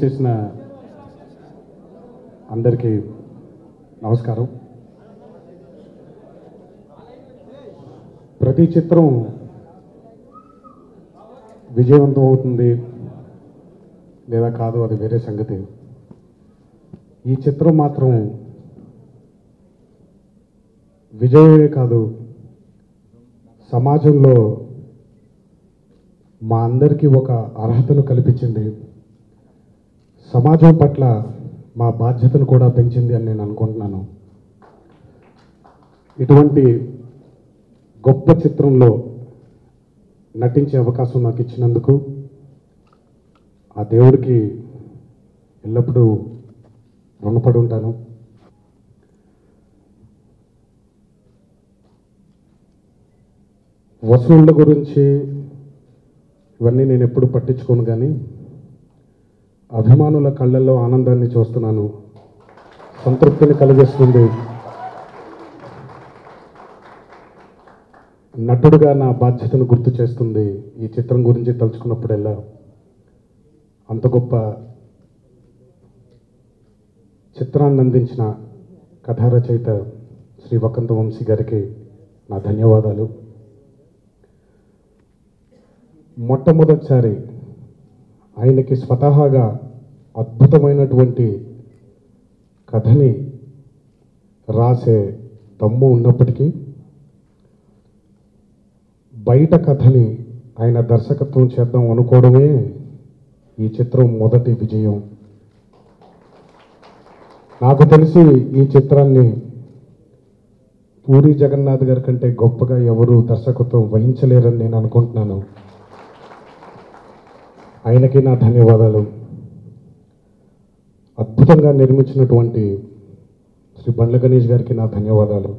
చేసిన అందరికీ నమస్కారం. ప్రతి చిత్రం విజయవంతం అవుతుంది లేదా కాదు అది వేరే సంగతి. ఈ చిత్రం మాత్రం విజయమే కాదు, సమాజంలో మా అందరికీ ఒక అర్హతను కల్పించింది, సమాజం పట్ల మా బాధ్యతను కూడా పెంచింది అని నేను అనుకుంటున్నాను. ఇటువంటి గొప్ప చిత్రంలో నటించే అవకాశం నాకు ఇచ్చినందుకు ఆ దేవుడికి ఎల్లప్పుడూ రుణపడి ఉంటాను. వసూళ్ళ గురించి ఇవన్నీ నేను ఎప్పుడు పట్టించుకోను, కానీ అభిమానుల కళ్ళల్లో ఆనందాన్ని చూస్తున్నాను, సంతృప్తిని కలిగిస్తుంది. నటుడుగా నా బాధ్యతను గుర్తు చేస్తుంది ఈ చిత్రం గురించి తలుచుకున్నప్పుడల్లా. అంత గొప్ప చిత్రాన్ని అందించిన కథా రచయిత శ్రీ వకంత వంశీ గారికి నా ధన్యవాదాలు. మొట్టమొదటిసారి ఆయనకి స్వతహాగా అద్భుతమైనటువంటి కథని రాసే దమ్ము ఉన్నప్పటికీ బయట కథని ఆయన దర్శకత్వం చేద్దాం అనుకోవడమే ఈ చిత్రం మొదటి విజయం. నాకు తెలిసి ఈ చిత్రాన్ని పూరి జగన్నాథ్ గారి కంటే గొప్పగా ఎవరు దర్శకత్వం వహించలేరని నేను అనుకుంటున్నాను. ఆయనకి నా ధన్యవాదాలు. అద్భుతంగా నిర్మించినటువంటి శ్రీ బండ్ల గణేష్ గారికి నా ధన్యవాదాలు.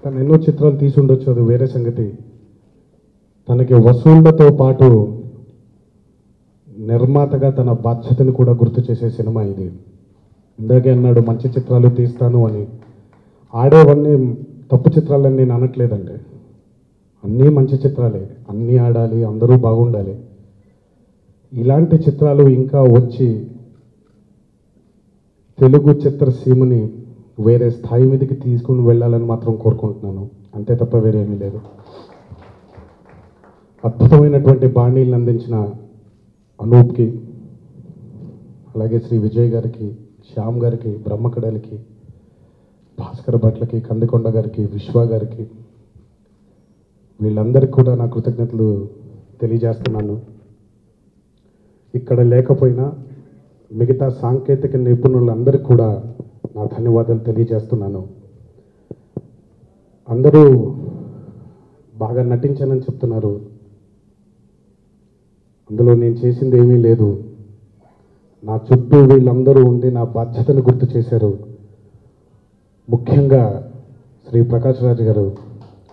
తను ఎన్నో చిత్రాలు తీసి ఉండొచ్చు, అది వేరే సంగతి. తనకి వసూళ్లతో పాటు నిర్మాతగా తన బాధ్యతను కూడా గుర్తు చేసే సినిమా ఇది. ఇందాకే అన్నాడు మంచి చిత్రాలు తీస్తాను అని. ఆడేవన్నీ తప్పు చిత్రాలని నేను అనట్లేదండి, అన్నీ మంచి చిత్రాలే, అన్నీ ఆడాలి, అందరూ బాగుండాలి. ఇలాంటి చిత్రాలు ఇంకా వచ్చి తెలుగు చిత్రసీమని వేరే స్థాయి మీదకి తీసుకుని వెళ్ళాలని మాత్రం కోరుకుంటున్నాను, అంతే తప్ప వేరేమీ లేదు. అద్భుతమైనటువంటి బాణీలను అందించిన అనూప్కి, అలాగే శ్రీ విజయ్ గారికి, శ్యామ్ గారికి, బ్రహ్మకడలికి, భాస్కర్ భట్లకి, కందికొండ గారికి, విశ్వ గారికి, వీళ్ళందరికీ కూడా నా కృతజ్ఞతలు తెలియజేస్తున్నాను. ఇక్కడ లేకపోయినా మిగతా సాంకేతిక నిపుణులందరికీ కూడా నా ధన్యవాదాలు తెలియజేస్తున్నాను. అందరూ బాగా నటించానని చెప్తున్నారు, అందులో నేను చేసింది ఏమీ లేదు. నా చుట్టూ వీళ్ళందరూ ఉండి నా బాధ్యతను గుర్తు చేశారు. ముఖ్యంగా శ్రీ ప్రకాష్ రాజ్ గారు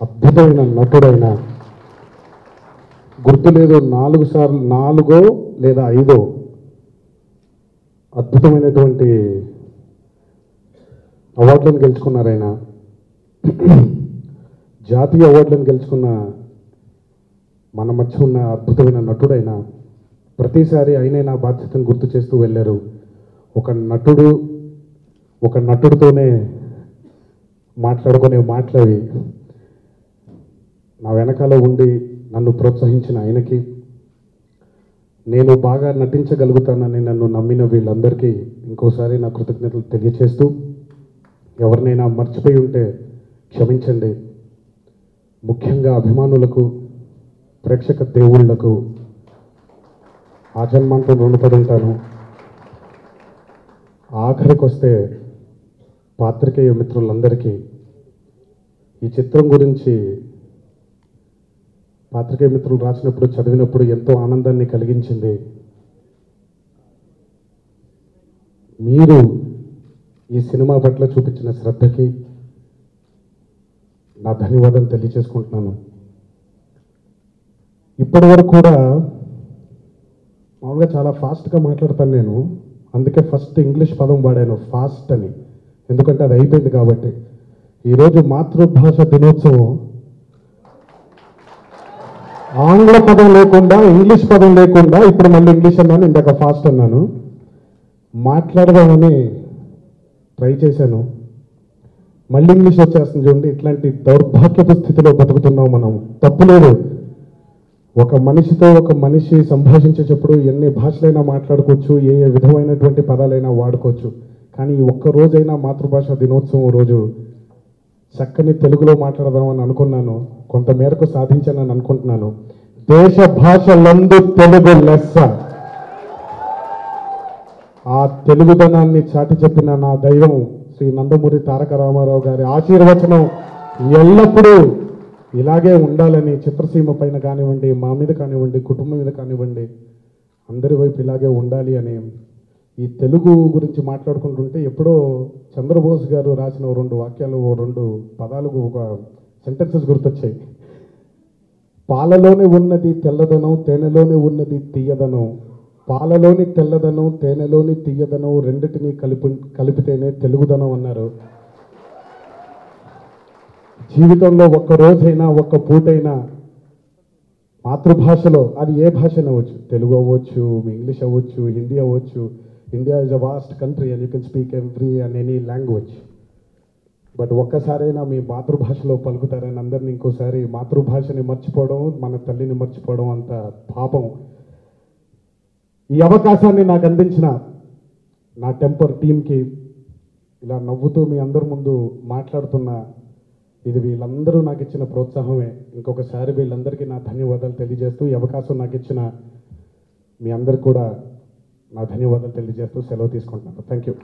అద్భుతమైన నటుడైన, గుర్తు లేదు 4 లేదా 5 అద్భుతమైనటువంటి అవార్డులను గెలుచుకున్నారు. ఆయన జాతీయ అవార్డులను గెలుచుకున్న మన మధ్య ఉన్న అద్భుతమైన నటుడైన, ప్రతిసారి ఆయనే నా బాధ్యతను గుర్తు చేస్తూ వెళ్ళారు. ఒక నటుడితోనే మాట్లాడుకునే మాటలవి. నా వెనకాల ఉండి నన్ను ప్రోత్సహించిన ఆయనకి, నేను బాగా నటించగలుగుతానని నన్ను నమ్మిన వీళ్ళందరికీ ఇంకోసారి నా కృతజ్ఞతలు తెలియజేస్తూ, ఎవరినైనా మర్చిపోయి ఉంటే క్షమించండి. ముఖ్యంగా అభిమానులకు, ప్రేక్షక దేవుళ్లకు ఆజన్మాంతం రుణపడి ఉంటాను. ఆఖరికి వస్తే పాత్రికేయ మిత్రులందరికీ ఈ చిత్రం గురించి పాత్రికేయ మిత్రులు రాసినప్పుడు, చదివినప్పుడు ఎంతో ఆనందాన్ని కలిగించింది. మీరు ఈ సినిమా పట్ల చూపించిన శ్రద్ధకి నా ధన్యవాదాలు తెలియజేసుకుంటున్నాను. ఇప్పటి వరకు కూడా మామూలుగా చాలా ఫాస్ట్గా మాట్లాడతాను నేను, అందుకే ఫస్ట్ ఇంగ్లీష్ పదం వాడాను, ఫాస్ట్ అని, ఎందుకంటే అది అయిపోయింది కాబట్టి. ఈరోజు మాతృభాష దినోత్సవం. ఆంగ్ల పదం లేకుండా, ఇంగ్లీష్ పదం లేకుండా ఇప్పుడు మళ్ళీ ఇంగ్లీష్ అన్నాను, ఇందాక ఫాస్ట్ అన్నాను. మాట్లాడదామని ట్రై చేశాను, మళ్ళీ ఇంగ్లీష్ వచ్చేస్తుంది చూడండి. ఇట్లాంటి దౌర్భాగ్యపు స్థితిలో బతుకుతున్నాం మనం. తప్పులేదు, ఒక మనిషితో ఒక మనిషి సంభాషించేటప్పుడు ఎన్ని భాషలైనా మాట్లాడుకోవచ్చు, ఏ ఏ విధమైనటువంటి పదాలైనా వాడుకోవచ్చు. కానీ ఈ ఒక్క రోజైనా మాతృభాష దినోత్సవం రోజు చక్కని తెలుగులో మాట్లాడదామని అనుకున్నాను. కొంతమేరకు సాధించానని అనుకుంటున్నాను. దేశ భాషలందు తెలుగు లెస్స. ఆ తెలుగుదనాన్ని చాటి చెప్పిన నా దైవం శ్రీ నందమూరి తారక రామారావు గారి ఆశీర్వచనం ఎల్లప్పుడూ ఇలాగే ఉండాలని, చిత్రసీమ పైన కానివ్వండి, మా మీద కానివ్వండి, కుటుంబం మీద కానివ్వండి, అందరి వైపు ఇలాగే ఉండాలి అని. ఈ తెలుగు గురించి మాట్లాడుకుంటుంటే ఎప్పుడో చంద్రబోస్ గారు రాసిన 2 వాక్యాలు, 2 పదాలు, ఒక సెంటెన్సెస్ గుర్తొచ్చాయి. పాలలోనే ఉన్నది తెల్లదనం, తేనెలోనే ఉన్నది తీయదనం. పాలలోని తెల్లదనం, తేనెలోని తీయదనం రెండిటిని కలిపితేనే తెలుగుదనం అన్నారు. జీవితంలో ఒక్క రోజైనా, ఒక్క పూటైనా మాతృభాషలో, అది ఏ భాష అవ్వచ్చు, తెలుగు అవ్వచ్చు, ఇంగ్లీష్ అవ్వచ్చు, హిందీ అవ్వచ్చు. India is a vast country and you can speak every and any language. But ఒక్కసారైనా మీ మాతృభాషలో పలుకుతారని అందరినీ ఇంకోసారి మాతృభాషని మర్చిపోవడం, మన తల్లిని మర్చిపోవడం అంత పాపం. ఈ అవకాశాన్ని నాకు అందించిన నా టెంపర్ టీంకి, ఇలా నవ్వుతూ మీ అందరి ముందు మాట్లాడుతున్న, ఇది వీళ్ళందరూ నాకు ఇచ్చిన ప్రోత్సాహమే. ఇంకొకసారి వీళ్ళందరికీ నా ధన్యవాదాలు తెలియజేస్తూ, ఈ అవకాశం నాకు ఇచ్చిన మీ అందరికి కూడా నా ధన్యవాదాలు తెలియజేస్తూ సెలవు తీసుకుంటున్నాను. Thank you.